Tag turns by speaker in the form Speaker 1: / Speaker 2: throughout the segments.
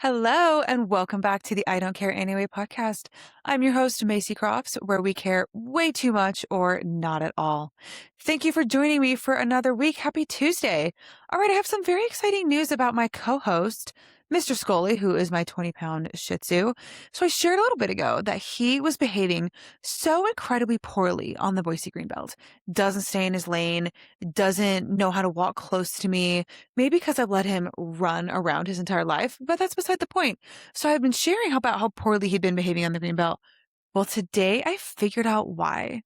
Speaker 1: Hello, and welcome back to the I Don't Care Anyway podcast. I'm your host, Macy Crofts, where we care way too much or not at all. Thank you for joining me for another week. Happy Tuesday. All right, I have some very exciting news about my co host, Mr. Scully, who is my 20-pound Shih Tzu. So I shared a little bit ago that he was behaving so incredibly poorly on the Boise Greenbelt. Doesn't stay in his lane, doesn't know how to walk close to me. Maybe because I've let him run around his entire life, but that's beside the point. So I've been sharing about how poorly he'd been behaving on the Greenbelt. Well, today I figured out why.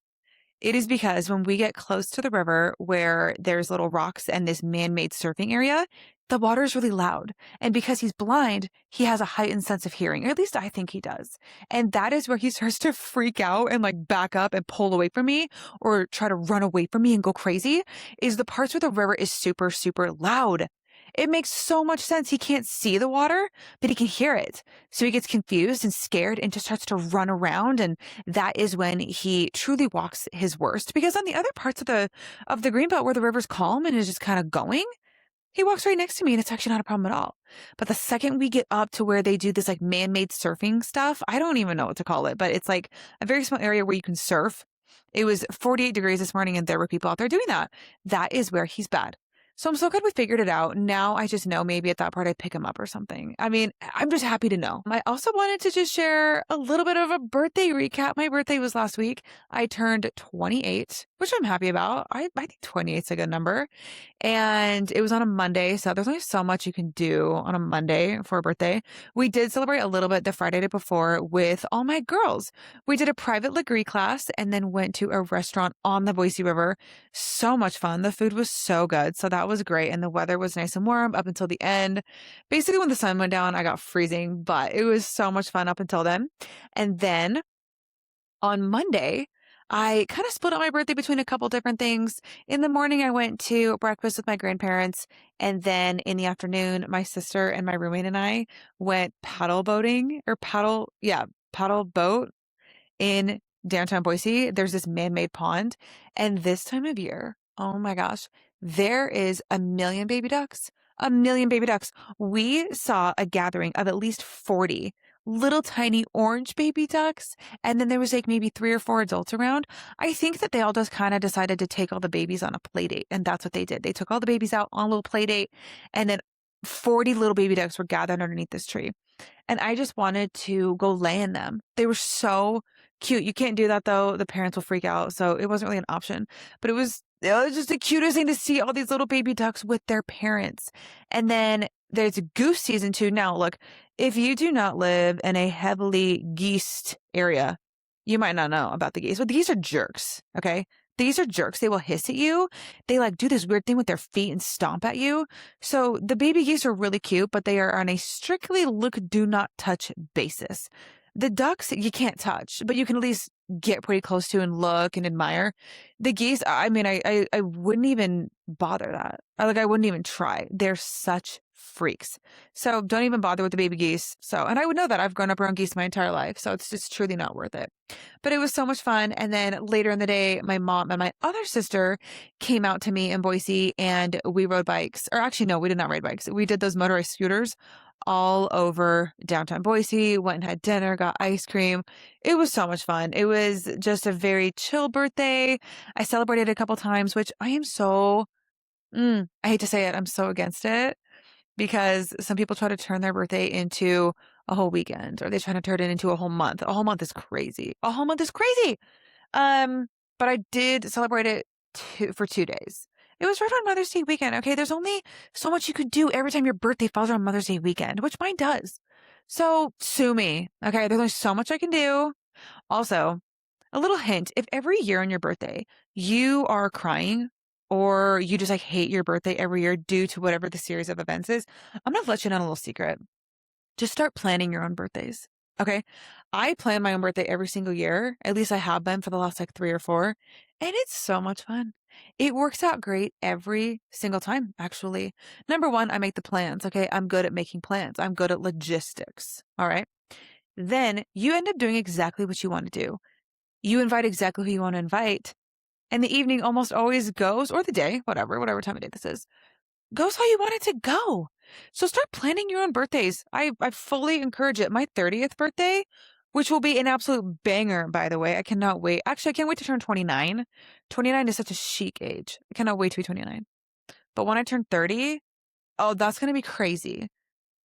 Speaker 1: It is because when we get close to the river where there's little rocks and this man-made surfing area, the water is really loud. And because he's blind, he has a heightened sense of hearing, or at least I think he does. And that is where he starts to freak out and like back up and pull away from me or try to run away from me and go crazy, is the parts where the river is super, super loud. It makes so much sense. He can't see the water, but he can hear it. So he gets confused and scared and just starts to run around. And that is when he truly walks his worst. Because on the other parts of the greenbelt where the river's calm and is just kind of going, he walks right next to me and it's actually not a problem at all. But the second we get up to where they do this like man-made surfing stuff, I don't even know what to call it, but it's like a very small area where you can surf. It was 48 degrees this morning and there were people out there doing that. That is where he's bad. So I'm so glad we figured it out. Now I just know maybe at that part I'd pick him up or something. I mean, I'm just happy to know. I also wanted to just share a little bit of a birthday recap. My birthday was last week. I turned 28, which I'm happy about. I think 28 is a good number. And it was on a Monday. So there's only so much you can do on a Monday for a birthday. We did celebrate a little bit the Friday before with all my girls. We did a private Legree class and then went to a restaurant on the Boise River. So much fun. The food was so good. So that was great. And the weather was nice and warm up until the end. Basically, when the sun went down, I got freezing, but it was so much fun up until then. And then on Monday, I kind of split up my birthday between a couple different things. In the morning, I went to breakfast with my grandparents. And then in the afternoon, my sister and my roommate and I went paddle boating or paddle boat in downtown Boise. There's this man-made pond. And this time of year, oh my gosh, there is a million baby ducks. A million baby ducks. We saw a gathering of at least 40 little tiny orange baby ducks. And then there was like maybe 3 or 4 adults around. I think that they all just kind of decided to take all the babies on a play date. And that's what they did. They took all the babies out on a little play date. And then 40 little baby ducks were gathered underneath this tree. And I just wanted to go lay in them. They were so cute. You can't do that though. The parents will freak out. So it wasn't really an option, but it was just the cutest thing to see all these little baby ducks with their parents. And then there's goose season too. Now, look, if you do not live in a heavily geesed area, you might not know about the geese, but the geese are jerks. Okay. These are jerks. They will hiss at you. They like do this weird thing with their feet and stomp at you. So the baby geese are really cute, but they are on a strictly look, do not touch basis. The ducks you can't touch, but you can at least get pretty close to and look and admire. The geese, I mean, I wouldn't even bother that. I wouldn't even try. They're such freaks. So don't even bother with the baby geese. And I would know that. I've grown up around geese my entire life. So it's just truly not worth it. But it was so much fun. And then later in the day, my mom and my other sister came out to me in Boise and we rode bikes. Or actually, no, we did not ride bikes. We did those motorized scooters all over downtown Boise, went and had dinner, got ice cream. It was so much fun. It was just a very chill birthday. I celebrated a couple times, which I am so, I hate to say it, I'm so against it because some people try to turn their birthday into a whole weekend or they try to turn it into a whole month. A whole month is crazy. A whole month is crazy. But I did celebrate it for 2 days. It was right on Mother's Day weekend. Okay. There's only so much you could do every time your birthday falls on Mother's Day weekend, which mine does. So sue me. Okay. There's only so much I can do. Also, a little hint, if every year on your birthday you are crying or you just like hate your birthday every year due to whatever the series of events is, I'm going to let you in on a little secret. Just start planning your own birthdays. Okay. I plan my own birthday every single year. At least I have been for the last like 3 or 4. And it's so much fun. It works out great every single time, actually. Number one, I make the plans. Okay. I'm good at making plans. I'm good at logistics. All right. Then you end up doing exactly what you want to do. You invite exactly who you want to invite. And the evening almost always goes, or the day, whatever time of day this is, goes how you want it to go. So start planning your own birthdays. I fully encourage it. My 30th birthday, which will be an absolute banger, by the way. I cannot wait. Actually, I can't wait to turn 29. 29 is such a chic age. I cannot wait to be 29. But when I turn 30, oh, that's going to be crazy.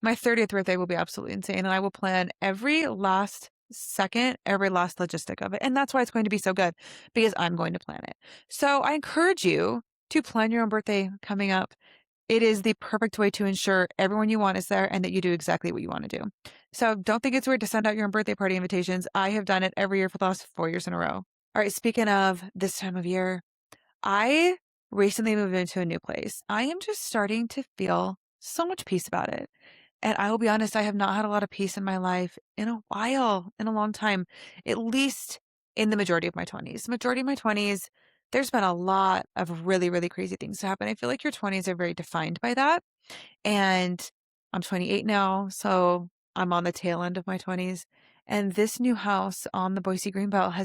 Speaker 1: My 30th birthday will be absolutely insane. And I will plan every last second, every last logistic of it. And that's why it's going to be so good because I'm going to plan it. So I encourage you to plan your own birthday coming up. It is the perfect way to ensure everyone you want is there and that you do exactly what you want to do. So don't think it's weird to send out your own birthday party invitations. I have done it every year for the last 4 years in a row. All right. Speaking of this time of year, I recently moved into a new place. I am just starting to feel so much peace about it. And I will be honest, I have not had a lot of peace in my life in a while, in a long time, at least in the majority of my 20s. Majority of my 20s, there's been a lot of really, really crazy things to happen. I feel like your 20s are very defined by that. And I'm 28 now, so I'm on the tail end of my 20s. And this new house on the Boise Greenbelt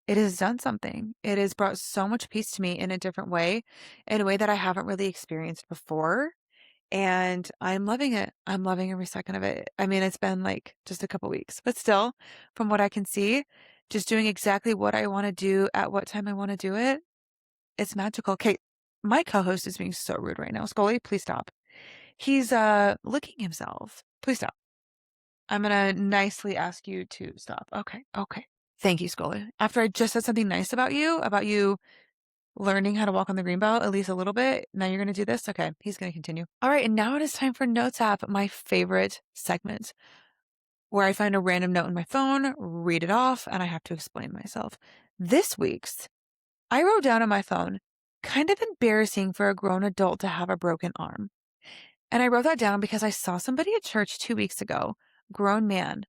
Speaker 1: it has done something. It has brought so much peace to me in a different way, in a way that I haven't really experienced before. And I'm loving it. I'm loving every second of it. I mean, it's been like just a couple weeks, but still, from what I can see, just doing exactly what I want to do at what time I want to do it. It's magical. Okay, my co-host is being so rude right now. Scully, please stop. He's licking himself. Please stop. I'm gonna nicely ask you to stop. Okay, okay. Thank you, Scully. After I just said something nice about you learning how to walk on the green belt at least a little bit. Now you're going to do this? Okay, he's going to continue. All right, and now it is time for Notes app, my favorite segment, where I find a random note in my phone, read it off, and I have to explain myself. This week's, I wrote down on my phone, kind of embarrassing for a grown adult to have a broken arm. And I wrote that down because I saw somebody at church 2 weeks ago, grown man,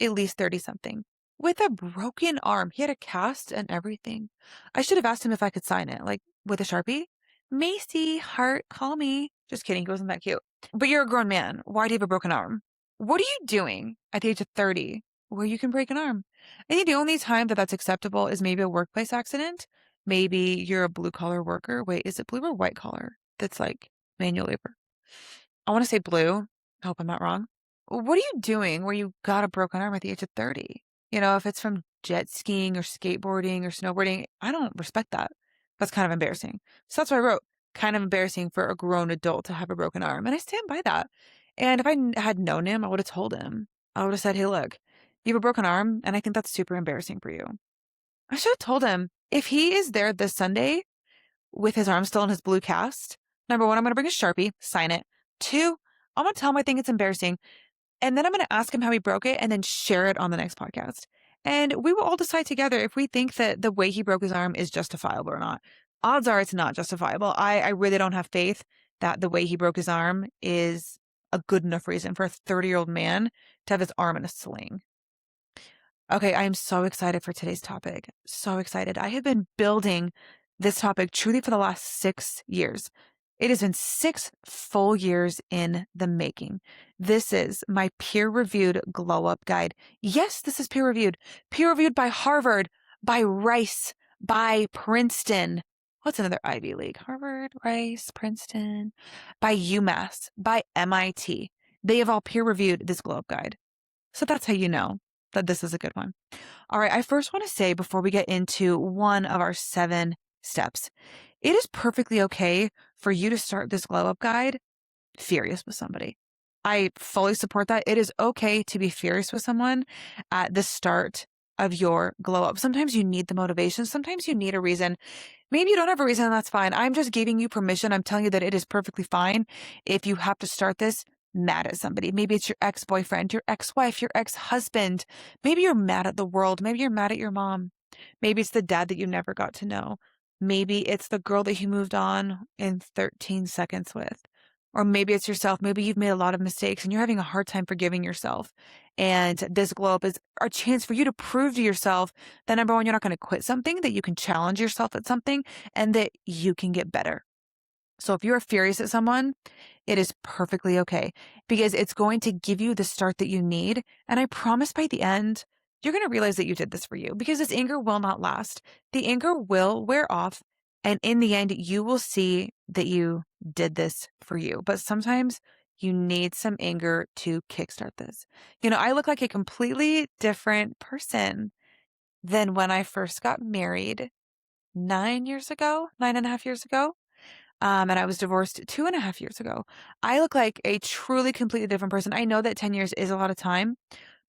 Speaker 1: at least 30 something, with a broken arm. He had a cast and everything. I should have asked him if I could sign it, like with a Sharpie. Macy, heart, call me. Just kidding. He wasn't that cute. But you're a grown man. Why do you have a broken arm? What are you doing at the age of 30 where you can break an arm? I think the only time that that's acceptable is maybe a workplace accident. Maybe you're a blue collar worker. Wait, is it blue or white collar? That's like manual labor. I want to say blue. I hope I'm not wrong. What are you doing where you got a broken arm at the age of 30? You know, if it's from jet skiing or skateboarding or snowboarding, I don't respect that. That's kind of embarrassing. So that's what I wrote. Kind of embarrassing for a grown adult to have a broken arm. And I stand by that. And if I had known him, I would have told him. I would have said, hey, look, you have a broken arm. And I think that's super embarrassing for you. I should have told him if he is there this Sunday with his arm still in his blue cast, number one, I'm going to bring a Sharpie, sign it. Two, I'm going to tell him I think it's embarrassing. And then I'm going to ask him how he broke it and then share it on the next podcast. And we will all decide together if we think that the way he broke his arm is justifiable or not. Odds are it's not justifiable. I really don't have faith that the way he broke his arm is a good enough reason for a 30-year-old man to have his arm in a sling. Okay, I am so excited for today's topic. So excited. I have been building this topic truly for the last 6 years. It has been 6 full years in the making. This is my peer-reviewed glow-up guide. Yes, this is peer-reviewed. Peer-reviewed by Harvard, by Rice, by Princeton. What's another Ivy League? Harvard, Rice, Princeton, by UMass, by MIT. They have all peer-reviewed this glow-up guide. So that's how you know that this is a good one. All right, I first want to say before we get into one of our 7 steps, it is perfectly okay for you to start this glow up guide furious with somebody. I fully support that. It is okay to be furious with someone at the start of your glow up. Sometimes you need the motivation. Sometimes you need a reason. Maybe you don't have a reason, and that's fine. I'm just giving you permission. I'm telling you that it is perfectly fine if you have to start this mad at somebody. Maybe it's your ex-boyfriend, your ex-wife, your ex-husband. Maybe you're mad at the world. Maybe you're mad at your mom. Maybe it's the dad that you never got to know. Maybe it's the girl that you moved on in 13 seconds with. Or maybe it's yourself. Maybe you've made a lot of mistakes and you're having a hard time forgiving yourself. And this glow up is a chance for you to prove to yourself that number one, you're not going to quit something, that you can challenge yourself at something, and that you can get better. So if you're furious at someone, it is perfectly okay because it's going to give you the start that you need. And I promise by the end, you're going to realize that you did this for you because this anger will not last. The anger will wear off. And in the end, you will see that you did this for you, but sometimes you need some anger to kickstart this. I look like a completely different person than when I first got married 9 years ago, 9.5 years ago. And I was divorced 2.5 years ago. I look like a truly completely different person. I know that 10 years is a lot of time,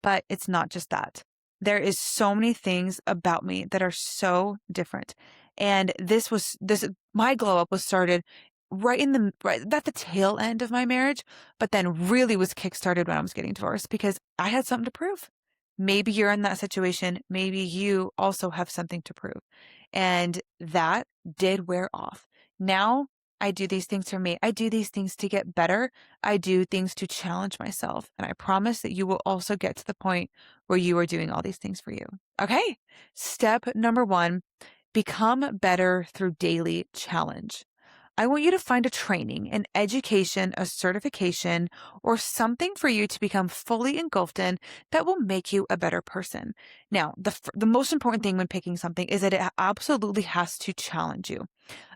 Speaker 1: but it's not just that. There is so many things about me that are so different. And my glow up was started right at the tail end of my marriage, but then really was kickstarted when I was getting divorced because I had something to prove. Maybe you're in that situation. Maybe you also have something to prove. And that did wear off. Now I do these things for me. I do these things to get better. I do things to challenge myself. And I promise that you will also get to the point where you are doing all these things for you. Okay. Step number one, become better through daily challenge. I want you to find a training, an education, a certification, or something for you to become fully engulfed in that will make you a better person. Now, the most important thing when picking something is that it absolutely has to challenge you.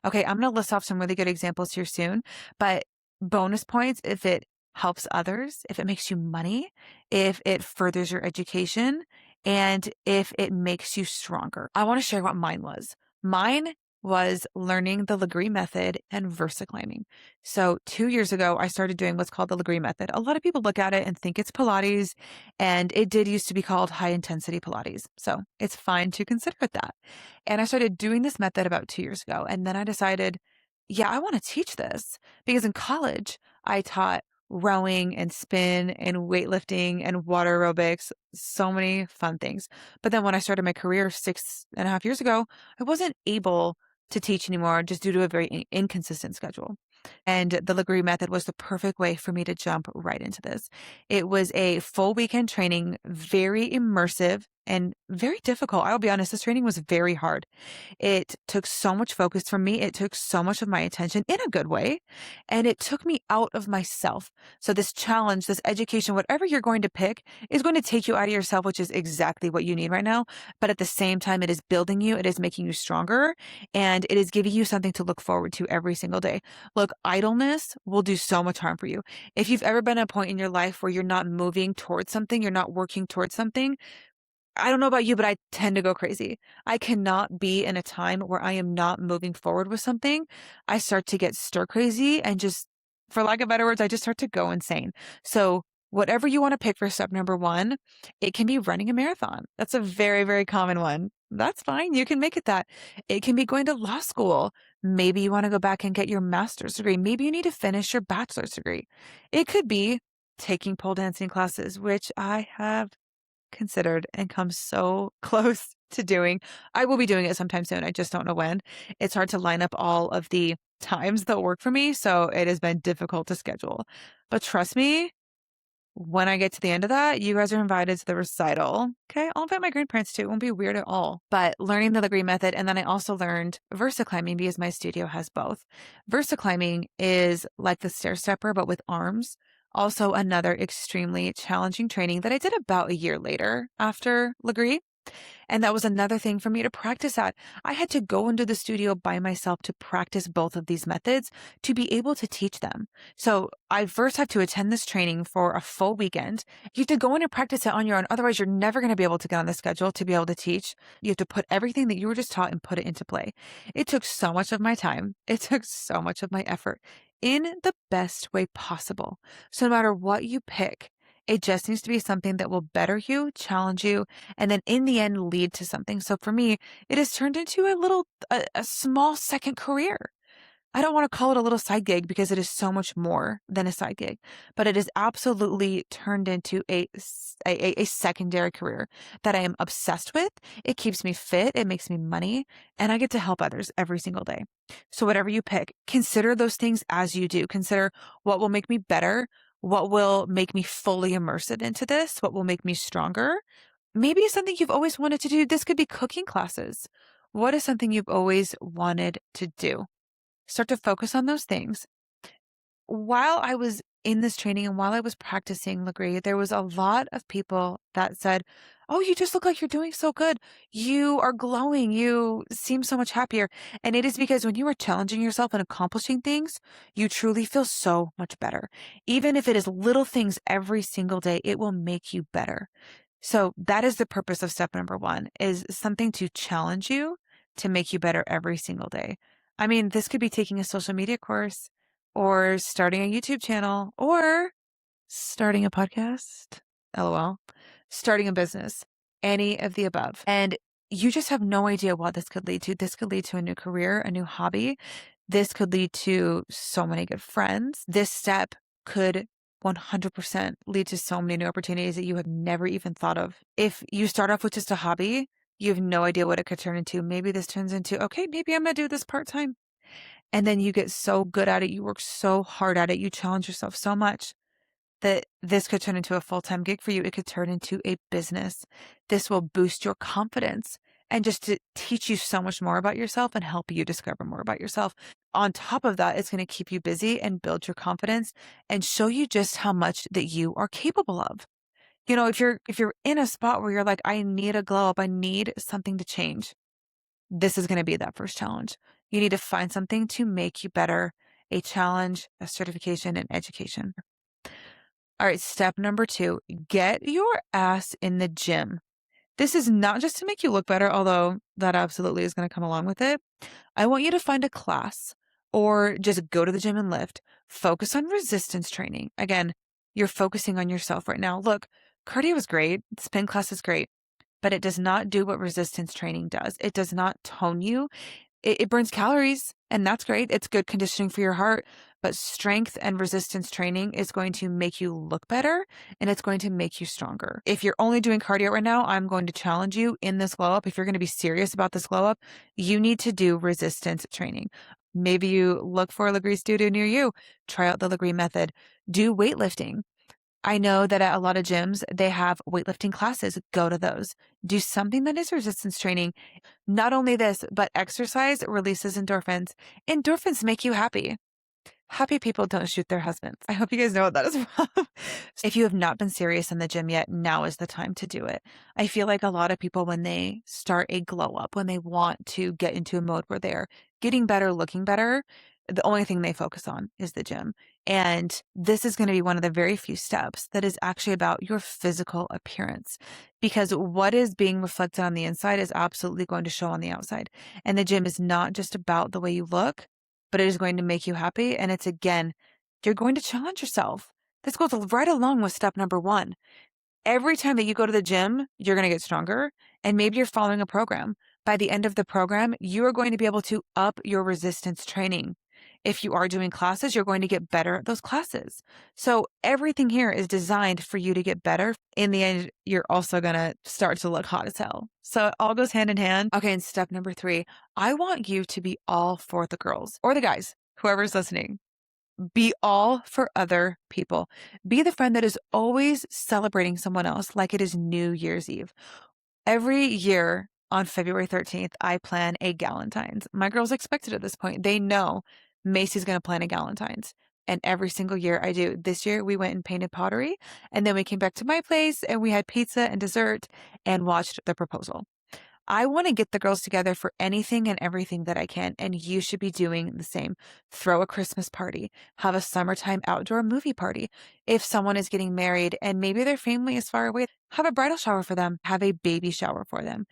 Speaker 1: Okay, I'm going to list off some really good examples here soon, but bonus points if it helps others, if it makes you money, if it furthers your education, and if it makes you stronger. I want to share what mine was. Mine was learning the Legree method and VersaClimbing. So 2 years ago, I started doing what's called the Legree method. A lot of people look at it and think it's Pilates, and it did used to be called high intensity Pilates. So it's fine to consider it that. And I started doing this method about 2 years ago. And then I decided, yeah, I want to teach this because in college, I taught rowing and spin and weightlifting and water aerobics, so many fun things. But then when I started my career 6.5 years ago, I wasn't able to teach anymore just due to a very inconsistent schedule. And the Legree method was the perfect way for me to jump right into this. It was a full weekend training, very immersive and very difficult. I'll be honest, this training was very hard. It took so much focus from me. It took so much of my attention in a good way. And it took me out of myself. So this challenge, this education, whatever you're going to pick is going to take you out of yourself, which is exactly what you need right now. But at the same time, it is building you. It is making you stronger and it is giving you something to look forward to every single day. Look, idleness will do so much harm for you. If you've ever been at a point in your life where you're not moving towards something, you're not working towards something, I don't know about you, but I tend to go crazy. I cannot be in a time where I am not moving forward with something. I start to get stir crazy and just, for lack of better words, I just start to go insane. So whatever you want to pick for step number one, it can be running a marathon. That's a very, very common one. That's fine. You can make it that. It can be going to law school. Maybe you want to go back and get your master's degree. Maybe you need to finish your bachelor's degree. It could be taking pole dancing classes, which I have considered and come so close to doing. I will be doing it sometime soon. I just don't know when. It's hard to line up all of the times that work for me, so it has been difficult to schedule. But trust me, when I get to the end of that, you guys are invited to the recital. Okay. I'll invite my grandparents too. It won't be weird at all. But learning the Legree method. And then I also learned Versa climbing because my studio has both. Versa climbing is like the stair stepper, but with arms. Also another extremely challenging training that I did about a year later after Legree. And that was another thing for me to practice at. I had to go into the studio by myself to practice both of these methods to be able to teach them. So I first have to attend this training for a full weekend. You have to go in and practice it on your own. Otherwise, you're never going to be able to get on the schedule to be able to teach. You have to put everything that you were just taught and put it into play. It took so much of my time. It took so much of my effort in the best way possible. So no matter what you pick, it just needs to be something that will better you, challenge you, and then in the end lead to something. So for me, it has turned into a small second career. I don't want to call it a little side gig because it is so much more than a side gig, but it is absolutely turned into a secondary career that I am obsessed with. It keeps me fit. It makes me money and I get to help others every single day. So whatever you pick, consider those things as you do. Consider what will make me better. What will make me fully immersed into this? What will make me stronger? Maybe it's something you've always wanted to do. This could be cooking classes. What is something you've always wanted to do? Start to focus on those things. While I was in this training and while I was practicing Legree, there was a lot of people that said, Oh, you just look like you're doing so good. You are glowing. You seem so much happier. And it is because when you are challenging yourself and accomplishing things, you truly feel so much better. Even if it is little things every single day, it will make you better. So that is the purpose of step number one is something to challenge you to make you better every single day. I mean, this could be taking a social media course or starting a YouTube channel or starting a podcast, LOL, starting a business, any of the above. And you just have no idea what this could lead to. This could lead to a new career, a new hobby. This could lead to so many good friends. This step could 100% lead to so many new opportunities that you have never even thought of. If you start off with just a hobby, you have no idea what it could turn into. Maybe this turns into, okay, maybe I'm going to do this part time. And then you get so good at it. You work so hard at it. You challenge yourself so much that this could turn into a full-time gig for you. It could turn into a business. This will boost your confidence and just to teach you so much more about yourself and help you discover more about yourself. On top of that, it's going to keep you busy and build your confidence and show you just how much that you are capable of. You know, if you're in a spot where you're like, I need a glow up, I need something to change, this is going to be that first challenge. You need to find something to make you better, a challenge, a certification, and education. All right, step number two, get your ass in the gym. This is not just to make you look better, although that absolutely is going to come along with it. I want you to find a class or just go to the gym and lift. Focus on resistance training. Again, you're focusing on yourself right now. Look, cardio is great, spin class is great, but it does not do what resistance training does. It does not tone you. It burns calories, and that's great. It's good conditioning for your heart, but strength and resistance training is going to make you look better and it's going to make you stronger. If you're only doing cardio right now, I'm going to challenge you in this glow up. If you're going to be serious about this glow up, you need to do resistance training. Maybe you look for a Legree studio near you, try out the Legree method, do weightlifting. I know that at a lot of gyms, they have weightlifting classes. Go to those. Do something that is resistance training. Not only this, but exercise releases endorphins. Endorphins make you happy. Happy people don't shoot their husbands. I hope you guys know what that is from. If you have not been serious in the gym yet, now is the time to do it. I feel like a lot of people, when they start a glow up, when they want to get into a mode where they're getting better, looking better, the only thing they focus on is the gym. And this is going to be one of the very few steps that is actually about your physical appearance, because what is being reflected on the inside is absolutely going to show on the outside. And the gym is not just about the way you look, but it is going to make you happy. And it's again, you're going to challenge yourself. This goes right along with step number one. Every time that you go to the gym, you're going to get stronger. And maybe you're following a program. By the end of the program, you are going to be able to up your resistance training. If you are doing classes, you're going to get better at those classes. So everything here is designed for you to get better. In the end, you're also going to start to look hot as hell. So it all goes hand in hand. Okay, and step number three, I want you to be all for the girls or the guys, whoever's listening. Be all for other people. Be the friend that is always celebrating someone else like it is New Year's Eve. Every year on February 13th, I plan a Galentine's. My girls expect it at this point. They know Macy's going to plan a Galentine's. And every single year I do. This year we went and painted pottery. And then we came back to my place and we had pizza and dessert and watched the proposal. I want to get the girls together for anything and everything that I can, and you should be doing the same. Throw a Christmas party, have a summertime outdoor movie party. If someone is getting married and maybe their family is far away, have a bridal shower for them, have a baby shower for them.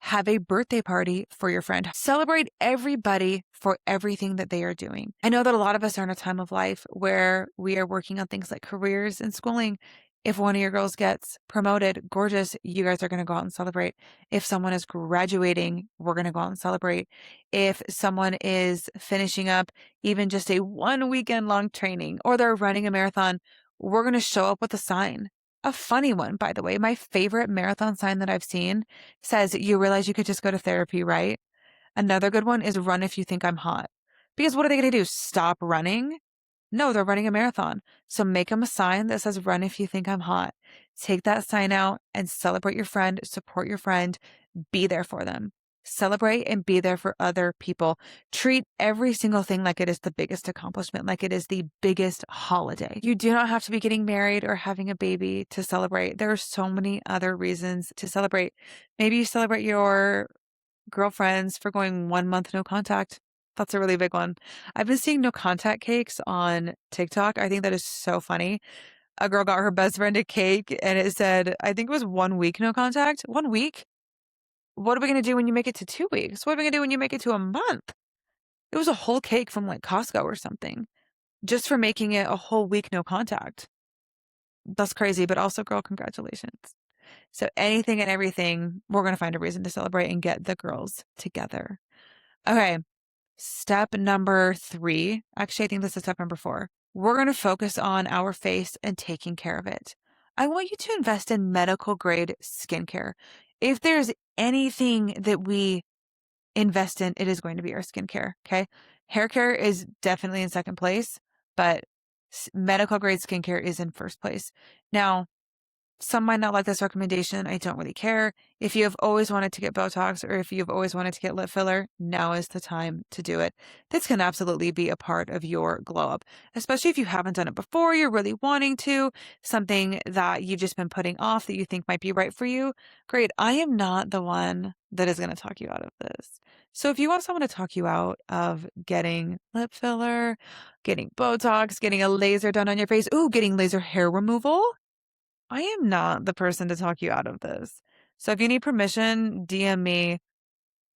Speaker 1: Have a birthday party for your friend. Celebrate everybody for everything that they are doing. I know that a lot of us are in a time of life where we are working on things like careers and schooling. If one of your girls gets promoted, gorgeous, you guys are going to go out and celebrate. If someone is graduating, we're going to go out and celebrate. If someone is finishing up even just a 1 weekend long training or they're running a marathon, we're going to show up with a sign. A funny one, by the way. My favorite marathon sign that I've seen says, you realize you could just go to therapy, right? Another good one is run if you think I'm hot. Because what are they going to do? Stop running? No, they're running a marathon. So make them a sign that says, run if you think I'm hot. Take that sign out and celebrate your friend, support your friend, be there for them. Celebrate and be there for other people. Treat every single thing like it is the biggest accomplishment, like it is the biggest holiday. You do not have to be getting married or having a baby to celebrate. There are so many other reasons to celebrate. Maybe you celebrate your girlfriends for going 1 month no contact. That's a really big one. I've been seeing no contact cakes on TikTok. I think that is so funny. A girl got her best friend a cake and it said, I think it was 1 week no contact. 1 week? What are we going to do when you make it to 2 weeks? What are we going to do when you make it to a month? It was a whole cake from like Costco or something just for making it a whole week no contact. That's crazy, but also, girl, congratulations. So, anything and everything, we're going to find a reason to celebrate and get the girls together. Okay. Step number 3. Actually, I think this is step number 4. We're going to focus on our face and taking care of it. I want you to invest in medical grade skincare. If there's anything that we invest in, it is going to be our skincare. Okay. Hair care is definitely in second place, but medical grade skincare is in first place. Now, some might not like this recommendation. I don't really care. If you have always wanted to get Botox or if you've always wanted to get lip filler, now is the time to do it. This can absolutely be a part of your glow up, especially if you haven't done it before, you're really wanting to, something that you've just been putting off that you think might be right for you. Great. I am not the one that is going to talk you out of this. So if you want someone to talk you out of getting lip filler, getting Botox, getting a laser done on your face, ooh, getting laser hair removal, I am not the person to talk you out of this. So if you need permission, DM me.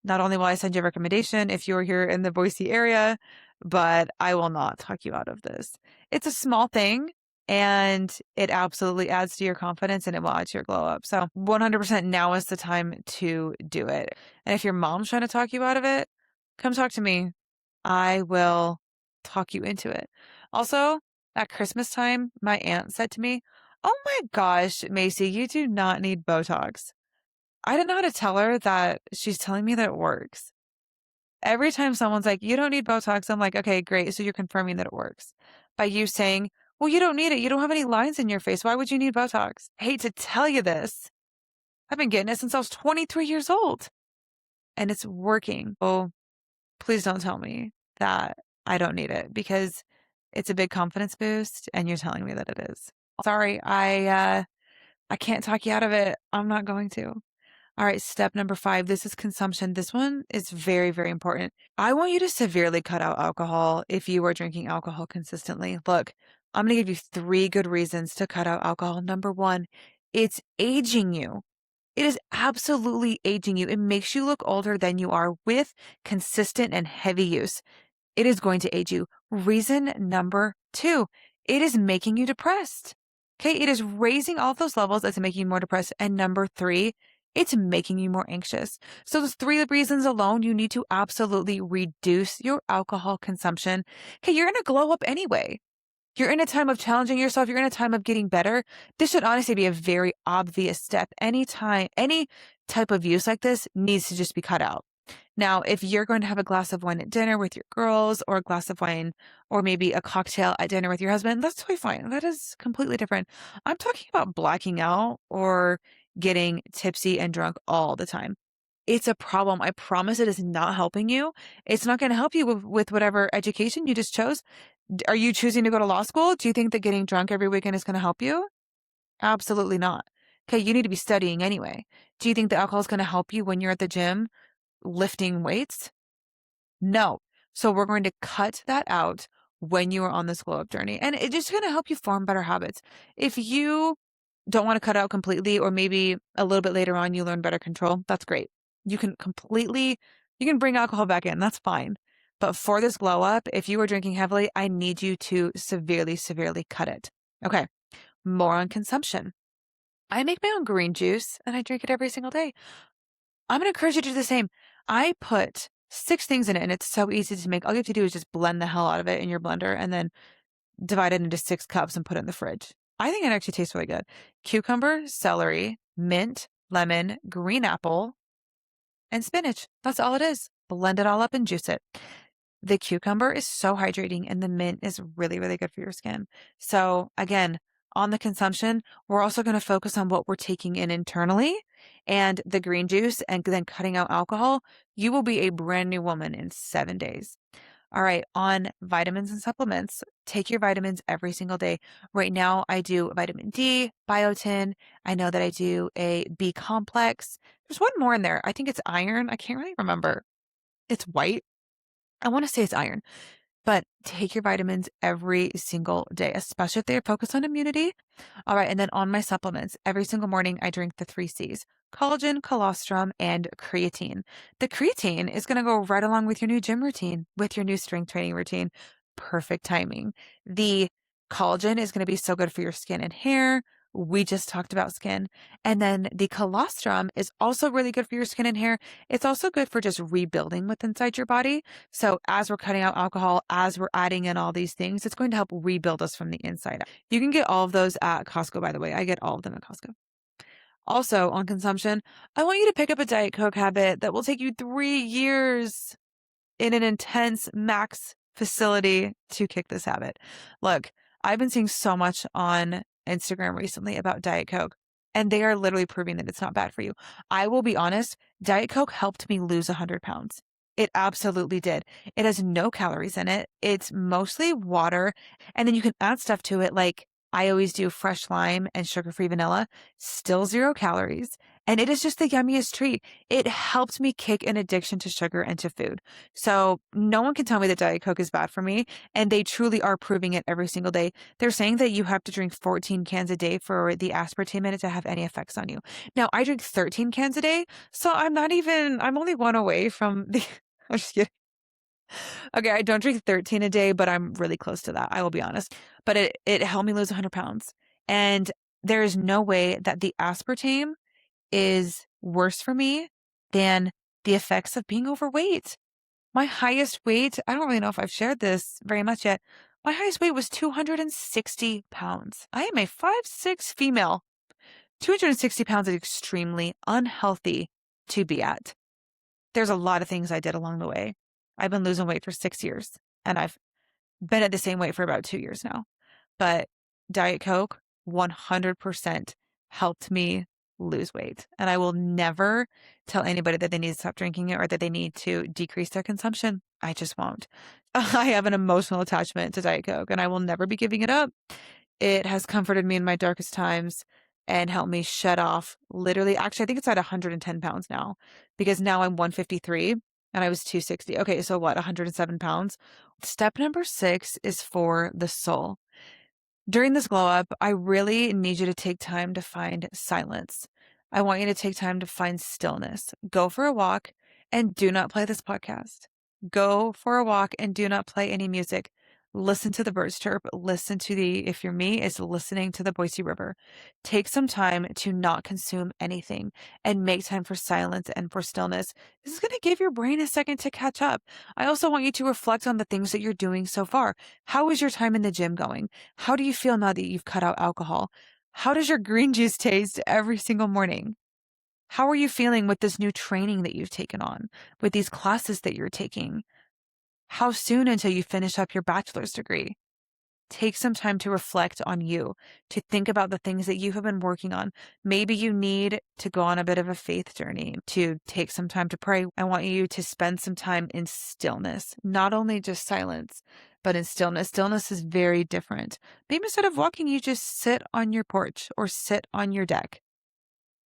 Speaker 1: Not only will I send you a recommendation if you're here in the Boise area, but I will not talk you out of this. It's a small thing and it absolutely adds to your confidence and it will add to your glow up. So 100% now is the time to do it. And if your mom's trying to talk you out of it, come talk to me. I will talk you into it. Also, at Christmas time, my aunt said to me, "Oh my gosh, Macy, you do not need Botox." I didn't know how to tell her that she's telling me that it works. Every time someone's like, "You don't need Botox," I'm like, "Okay, great. So you're confirming that it works." By you saying, "Well, you don't need it. You don't have any lines in your face. Why would you need Botox?" I hate to tell you this. I've been getting it since I was 23 years old and it's working. Oh, please don't tell me that I don't need it because it's a big confidence boost and you're telling me that it is. Sorry, I can't talk you out of it. I'm not going to. All right, step number 5. This is consumption. This one is very, very important. I want you to severely cut out alcohol if you are drinking alcohol consistently. Look, I'm going to give you 3 good reasons to cut out alcohol. Number 1, it's aging you. It is absolutely aging you. It makes you look older than you are with consistent and heavy use. It is going to age you. Reason number 2, it is making you depressed. Okay, it is raising all of those levels that's making you more depressed. And number 3, it's making you more anxious. So those 3 reasons alone, you need to absolutely reduce your alcohol consumption. Okay, you're going to glow up anyway. You're in a time of challenging yourself. You're in a time of getting better. This should honestly be a very obvious step. Any type of use like this needs to just be cut out. Now, if you're going to have a glass of wine at dinner with your girls or a glass of wine or maybe a cocktail at dinner with your husband, that's totally fine. That is completely different. I'm talking about blacking out or getting tipsy and drunk all the time. It's a problem. I promise it is not helping you. It's not going to help you with whatever education you just chose. Are you choosing to go to law school? Do you think that getting drunk every weekend is going to help you? Absolutely not. Okay, you need to be studying anyway. Do you think the alcohol is going to help you when you're at the gym lifting weights? No. So we're going to cut that out when you are on this glow up journey. And it's just going to help you form better habits. If you don't want to cut out completely, or maybe a little bit later on, you learn better control, that's great. You can bring alcohol back in. That's fine. But for this glow up, if you are drinking heavily, I need you to severely, severely cut it. Okay. More on consumption. I make my own green juice and I drink it every single day. I'm going to encourage you to do the same. I put 6 things in it and it's so easy to make. All you have to do is just blend the hell out of it in your blender and then divide it into 6 cups and put it in the fridge. I think it actually tastes really good. Cucumber, celery, mint, lemon, green apple, and spinach. That's all it is. Blend it all up and juice it. The cucumber is so hydrating and the mint is really, really good for your skin. So again, On the consumption, we're also going to focus on what we're taking in internally and the green juice and then cutting out alcohol. You will be a brand new woman in 7 days. All right, on vitamins and supplements, take your vitamins every single day. Right now, I do vitamin D, biotin. I know that I do a B complex. There's one more in there. I think it's iron. I can't really remember. It's white. I want to say it's iron, but take your vitamins every single day, especially if they're focused on immunity. All right. And then on my supplements, every single morning, I drink the three C's: collagen, colostrum, and creatine. The creatine is going to go right along with your new gym routine, with your new strength training routine. Perfect timing. The collagen is going to be so good for your skin and hair. We just talked about skin. And then the colostrum is also really good for your skin and hair. It's also good for just rebuilding what's inside your body. So as we're cutting out alcohol, as we're adding in all these things, it's going to help rebuild us from the inside out. You can get all of those at Costco, by the way. I get all of them at Costco. Also, on consumption, I want you to pick up a Diet Coke habit that will take you 3 years in an intense max facility to kick this habit. Look, I've been seeing so much on Instagram recently about Diet Coke, and they are literally proving that it's not bad for you. I will be honest, Diet Coke helped me lose 100 pounds. It absolutely did. It has no calories in it. It's mostly water. And then you can add stuff to it, like I always do fresh lime and sugar-free vanilla, still 0 calories. And it is just the yummiest treat. It helped me kick an addiction to sugar and to food. So no one can tell me that Diet Coke is bad for me. And they truly are proving it every single day. They're saying that you have to drink 14 cans a day for the aspartame in it to have any effects on you. Now, I drink 13 cans a day. So I'm only one away from the, I'm just kidding. Okay, I don't drink 13 a day, but I'm really close to that. I will be honest. But it helped me lose 100 pounds. And there is no way that the aspartame is worse for me than the effects of being overweight. My highest weight, I don't really know if I've shared this very much yet. My highest weight was 260 pounds. I am a 5'6" female. 260 pounds is extremely unhealthy to be at. There's a lot of things I did along the way. I've been losing weight for 6 years, and I've been at the same weight for about 2 years now. But Diet Coke 100% helped me lose weight. And I will never tell anybody that they need to stop drinking it or that they need to decrease their consumption. I just won't. I have an emotional attachment to Diet Coke, and I will never be giving it up. It has comforted me in my darkest times and helped me shed off literally, actually, I think it's at 110 pounds now, because now I'm 153 and I was 260. Okay, so what, 107 pounds? Step number 6 is for the soul. During this glow up, I really need you to take time to find silence. I want you to take time to find stillness. Go for a walk and do not play this podcast. Go for a walk and do not play any music. Listen to the birds chirp. Listen to if you're me, is listening to the Boise River. Take some time to not consume anything and make time for silence and for stillness. This is going to give your brain a second to catch up. I also want you to reflect on the things that you're doing so far. How is your time in the gym going? How do you feel now that you've cut out alcohol? How does your green juice taste every single morning? How are you feeling with this new training that you've taken on, with these classes that you're taking? How soon until you finish up your bachelor's degree? Take some time to reflect on you, to think about the things that you have been working on. Maybe you need to go on a bit of a faith journey, to take some time to pray. I want you to spend some time in stillness, not only just silence, but in stillness. Stillness is very different. Maybe instead of walking, you just sit on your porch or sit on your deck.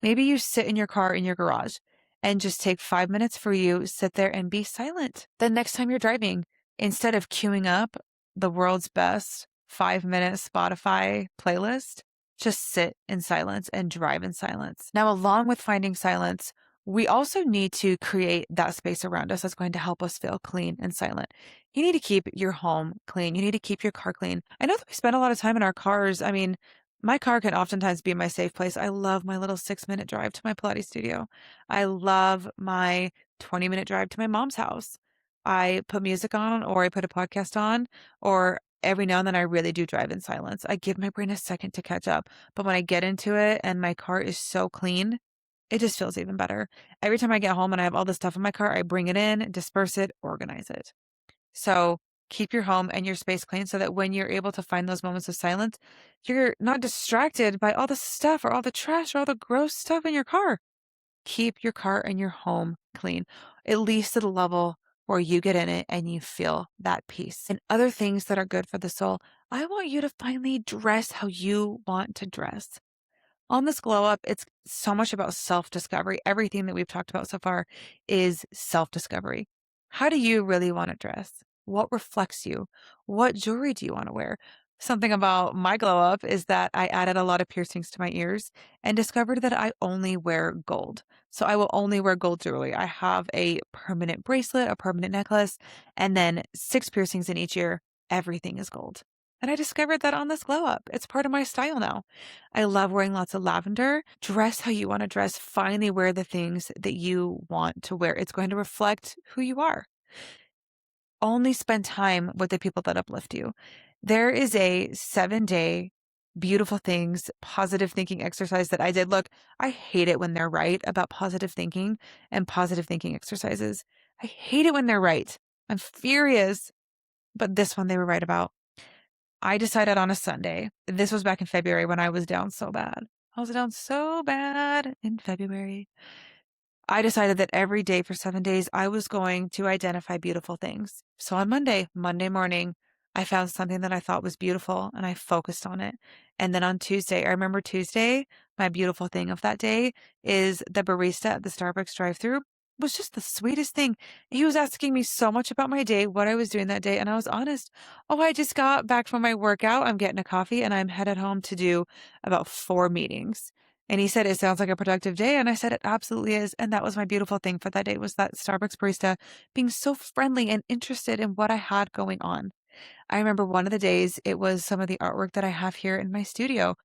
Speaker 1: Maybe you sit in your car in your garage and just take 5 minutes for you, sit there and be silent. Then next time you're driving, instead of queuing up the world's best 5-minute Spotify playlist, just sit in silence and drive in silence. Now, along with finding silence, we also need to create that space around us that's going to help us feel clean and silent. You need to keep your home clean. You need to keep your car clean. I know that we spend a lot of time in our cars. I mean, my car can oftentimes be my safe place. I love my little 6-minute drive to my Pilates studio. I love my 20-minute drive to my mom's house. I put music on or I put a podcast on, or every now and then I really do drive in silence. I give my brain a second to catch up. But when I get into it and my car is so clean, it just feels even better. Every time I get home and I have all this stuff in my car, I bring it in, disperse it, organize it. So Keep your home and your space clean so that when you're able to find those moments of silence, you're not distracted by all the stuff or all the trash or all the gross stuff in your car. Keep your car and your home clean, at least to the level where you get in it and you feel that peace. And other things that are good for the soul, I want you to finally dress how you want to dress. On this glow up, it's so much about self discovery. Everything that we've talked about so far is self discovery. How do you really want to dress? What reflects you? What jewelry do you want to wear? Something about my glow up is that I added a lot of piercings to my ears and discovered that I only wear gold. So I will only wear gold jewelry. I have a permanent bracelet, a permanent necklace, and then 6 piercings in each ear. Everything is gold. And I discovered that on this glow up. It's part of my style now. I love wearing lots of lavender. Dress how you want to dress. Finally wear the things that you want to wear. It's going to reflect who you are. Only spend time with the people that uplift you. There is a 7-day beautiful things, positive thinking exercise that I did. Look, I hate it when they're right about positive thinking and positive thinking exercises. I hate it when they're right. I'm furious. But this one they were right about. I decided on a Sunday. This was back in February when I was down so bad. I was down so bad in February. I decided that every day for 7 days, I was going to identify beautiful things. So on Monday morning, I found something that I thought was beautiful and I focused on it. And then on Tuesday, I remember Tuesday, my beautiful thing of that day is the barista at the Starbucks drive-through was just the sweetest thing. He was asking me so much about my day, what I was doing that day. And I was honest. Oh, I just got back from my workout. I'm getting a coffee and I'm headed home to do about 4 meetings. And he said, it sounds like a productive day. And I said, it absolutely is. And that was my beautiful thing for that day was that Starbucks barista being so friendly and interested in what I had going on. I remember one of the days it was some of the artwork that I have here in my studio,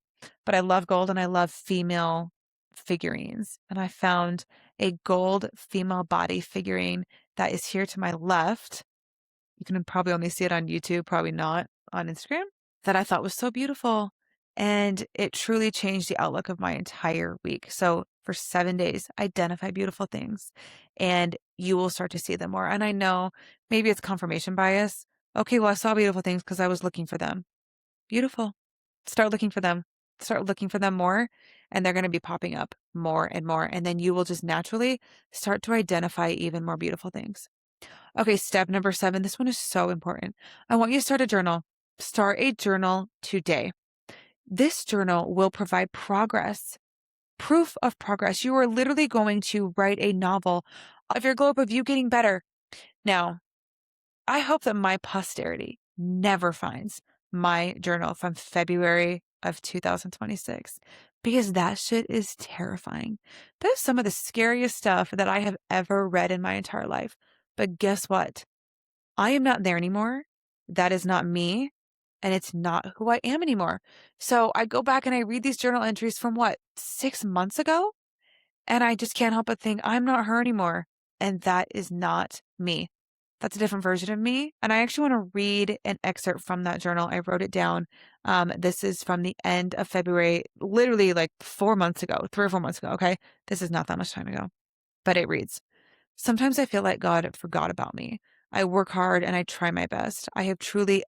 Speaker 1: but I love gold and I love female figurines. And I found a gold female body figurine that is here to my left. You can probably only see it on YouTube, probably not on Instagram, that I thought was so beautiful. And it truly changed the outlook of my entire week. So for 7 days, identify beautiful things and you will start to see them more. And I know maybe it's confirmation bias. Okay, well, I saw beautiful things because I was looking for them. Beautiful. Start looking for them. Start looking for them more, and they're going to be popping up more and more. And then you will just naturally start to identify even more beautiful things. Okay, step number 7. This one is so important. I want you to start a journal. Start a journal today. This journal will provide progress, proof of progress. You are literally going to write a novel of your glow up of you getting better. Now, I hope that my posterity never finds my journal from February of 2026 because that shit is terrifying. That's some of the scariest stuff that I have ever read in my entire life. But guess what? I am not there anymore. That is not me. And it's not who I am anymore. So I go back and I read these journal entries from what, 6 months ago? And I just can't help but think I'm not her anymore. And that is not me. That's a different version of me. And I actually want to read an excerpt from that journal. I wrote it down. This is from the end of February, literally like 4 months ago, 3 or 4 months ago. Okay. This is not that much time ago, but it reads. Sometimes I feel like God forgot about me. I work hard and I try my best. I have truly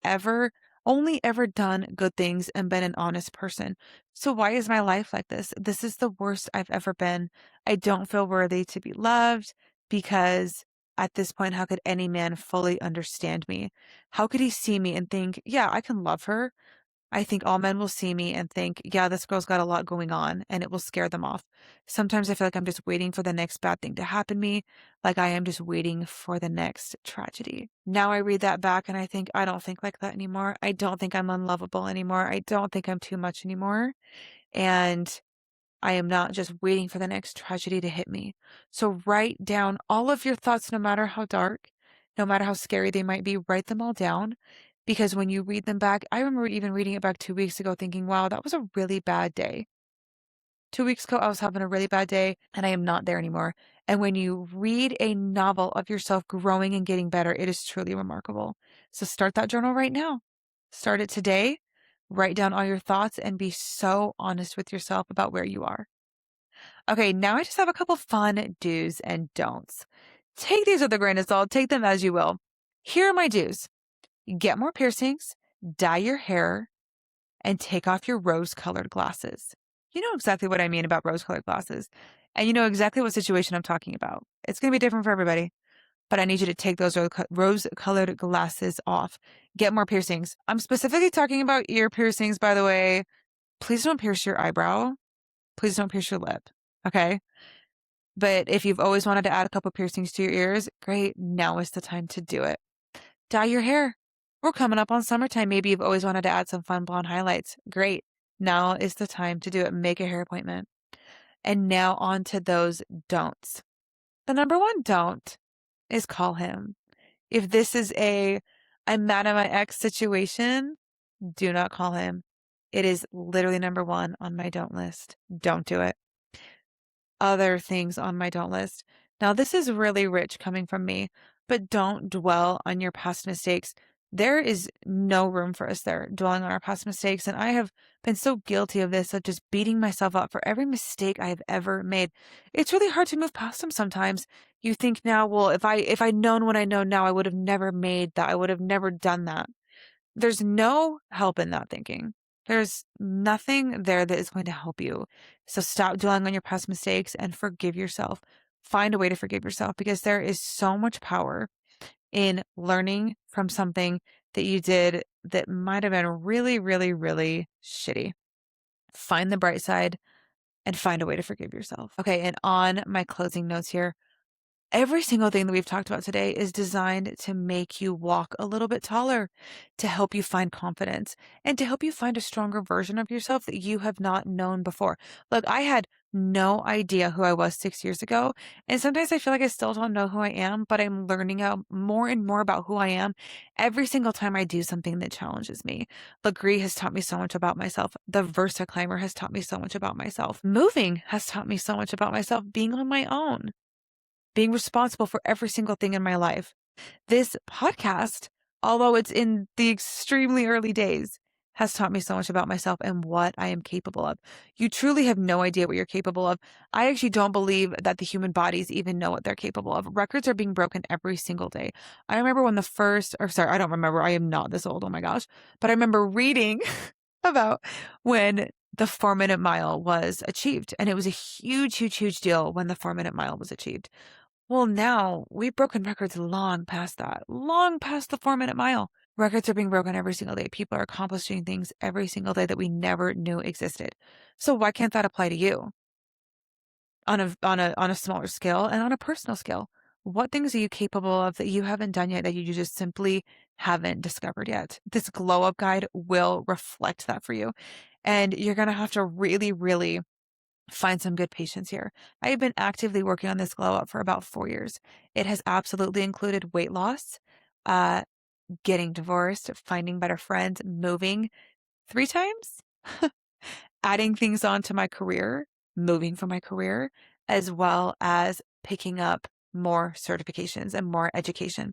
Speaker 1: only ever done good things and been an honest person. So why is my life like this? This is the worst I've ever been. I don't feel worthy to be loved because at this point, how could any man fully understand me? How could he see me and think, yeah, I can love her? I think all men will see me and think, yeah, this girl's got a lot going on, and it will scare them off. Sometimes I feel like I'm just waiting for the next bad thing to happen to me, like I am just waiting for the next tragedy. Now I read that back and I think, I don't think like that anymore. I don't think I'm unlovable anymore. I don't think I'm too much anymore. And I am not just waiting for the next tragedy to hit me. So write down all of your thoughts, no matter how dark, no matter how scary they might be, write them all down. Because when you read them back, I remember even reading it back 2 weeks ago thinking, wow, that was a really bad day. 2 weeks ago, I was having a really bad day and I am not there anymore. And when you read a novel of yourself growing and getting better, it is truly remarkable. So start that journal right now. Start it today. Write down all your thoughts and be so honest with yourself about where you are. Okay, now I just have a couple fun do's and don'ts. Take these with a grain of salt, take them as you will. Here are my do's. Get more piercings, dye your hair, and take off your rose-colored glasses. You know exactly what I mean about rose-colored glasses, and you know exactly what situation I'm talking about. It's gonna be different for everybody, but I need you to take those rose-colored glasses off. Get more piercings. I'm specifically talking about ear piercings, by the way. Please don't pierce your eyebrow. Please don't pierce your lip, okay? But if you've always wanted to add a couple piercings to your ears, great. Now is the time to do it. Dye your hair. We're coming up on summertime. Maybe you've always wanted to add some fun blonde highlights. Great. Now is the time to do it. Make a hair appointment. And now on to those don'ts. The number one don't is call him. If this is I'm mad at my ex situation, do not call him. It is literally number one on my don't list. Don't do it. Other things on my don't list. Now, this is really rich coming from me, but don't dwell on your past mistakes. There is no room for us there, dwelling on our past mistakes. And I have been so guilty of this, of just beating myself up for every mistake I have ever made. It's really hard to move past them sometimes. You think now, well, if I'd known what I know now, I would have never made that. I would have never done that. There's no help in that thinking. There's nothing there that is going to help you. So stop dwelling on your past mistakes and forgive yourself. Find a way to forgive yourself because there is so much power in learning from something that you did that might have been really, really, really shitty. Find the bright side and find a way to forgive yourself. Okay. And on my closing notes here, every single thing that we've talked about today is designed to make you walk a little bit taller, to help you find confidence, and to help you find a stronger version of yourself that you have not known before. Look, I had no idea who I was 6 years ago. And sometimes I feel like I still don't know who I am, but I'm learning out more and more about who I am every single time I do something that challenges me. Legree has taught me so much about myself. The Versa Climber has taught me so much about myself. Moving has taught me so much about myself. Being on my own, being responsible for every single thing in my life. This podcast, although it's in the extremely early days, has taught me so much about myself and what I am capable of. You truly have no idea what you're capable of. I actually don't believe that the human bodies even know what they're capable of. Records are being broken every single day. I remember when I don't remember, I am not this old, oh my gosh, but I remember reading about when the 4-minute mile was achieved. And it was a huge, huge, huge deal when the 4-minute mile was achieved. Well, now we've broken records long past that, long past the 4-minute mile. Records are being broken every single day. People are accomplishing things every single day that we never knew existed. So why can't that apply to you on a smaller scale and on a personal scale? What things are you capable of that you haven't done yet, that you just simply haven't discovered yet? This glow up guide will reflect that for you. And you're going to have to really, really find some good patience here. I have been actively working on this glow up for about 4 years. It has absolutely included weight loss, uh, getting divorced, finding better friends, moving 3 times, adding things onto my career, moving for my career, as well as picking up more certifications and more education.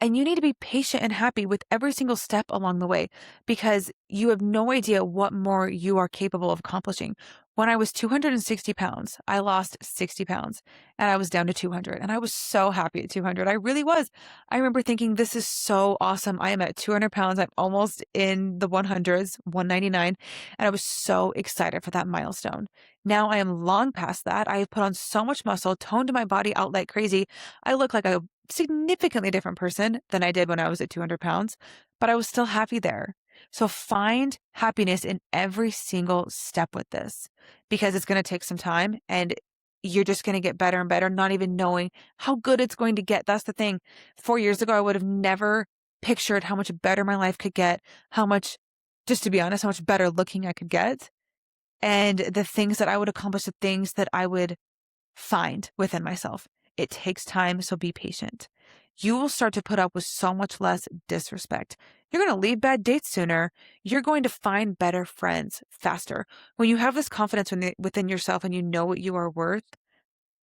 Speaker 1: And you need to be patient and happy with every single step along the way because you have no idea what more you are capable of accomplishing. When I was 260 pounds, I lost 60 pounds and I was down to 200. And I was so happy at 200. I really was. I remember thinking, this is so awesome. I am at 200 pounds. I'm almost in the 100s, 199. And I was so excited for that milestone. Now I am long past that. I have put on so much muscle, toned my body out like crazy. I look like a significantly different person than I did when I was at 200 pounds, but I was still happy there. So find happiness in every single step with this because it's going to take some time and you're just going to get better and better, not even knowing how good it's going to get. That's the thing. 4 years ago, I would have never pictured how much better my life could get, just to be honest, how much better looking I could get, and the things that I would accomplish, the things that I would find within myself. It takes time, so be patient. You will start to put up with so much less disrespect. You're going to leave bad dates sooner. You're going to find better friends faster. When you have this confidence within yourself and you know what you are worth,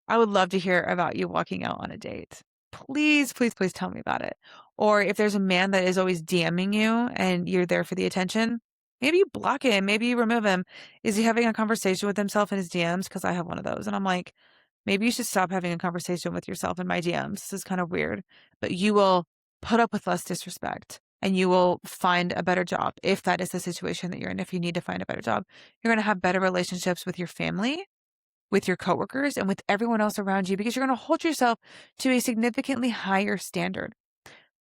Speaker 1: I would love to hear about you walking out on a date. Please, please, please tell me about it. Or if there's a man that is always DMing you and you're there for the attention, maybe you block him, maybe you remove him. Is he having a conversation with himself in his DMs? Because I have one of those. And I'm like, maybe you should stop having a conversation with yourself in my DMs. This is kind of weird, but you will put up with less disrespect and you will find a better job if that is the situation that you're in. If you need to find a better job, you're going to have better relationships with your family, with your coworkers, and with everyone else around you because you're going to hold yourself to a significantly higher standard.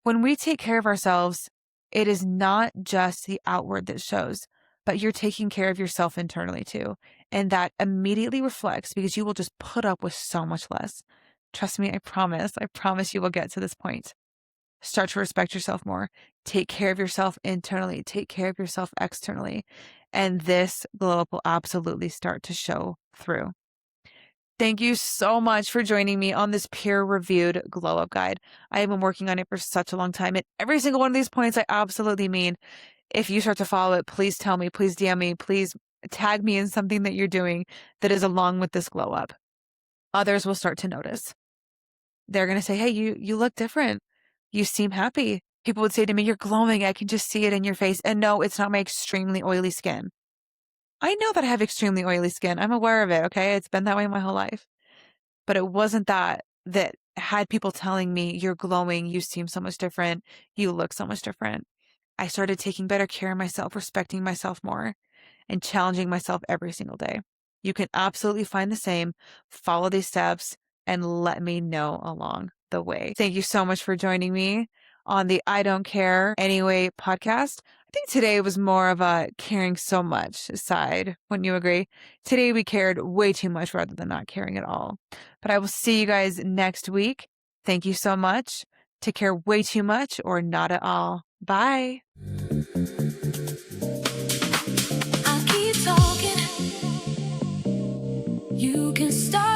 Speaker 1: When we take care of ourselves, it is not just the outward that shows, but you're taking care of yourself internally too. And that immediately reflects because you will just put up with so much less. Trust me, I promise you will get to this point. Start to respect yourself more. Take care of yourself internally. Take care of yourself externally. And this glow up will absolutely start to show through. Thank you so much for joining me on this peer-reviewed glow up guide. I have been working on it for such a long time. And every single one of these points I absolutely mean. If you start to follow it, please tell me, please DM me, please tag me in something that you're doing that is along with this glow up. Others will start to notice. They're going to say, hey, you look different. You seem happy. People would say to me, you're glowing. I can just see it in your face. And no, it's not my extremely oily skin. I know that I have extremely oily skin. I'm aware of it. Okay. It's been that way my whole life. But it wasn't that had people telling me you're glowing. You seem so much different. You look so much different. I started taking better care of myself, respecting myself more, and challenging myself every single day. You can absolutely find the same, follow these steps, and let me know along the way. Thank you so much for joining me on the I Don't Care Anyway podcast. I think today was more of a caring so much side. Wouldn't you agree? Today we cared way too much rather than not caring at all. But I will see you guys next week. Thank you so much. To care way too much or not at all. Bye.
Speaker 2: I'll keep talking. You can start.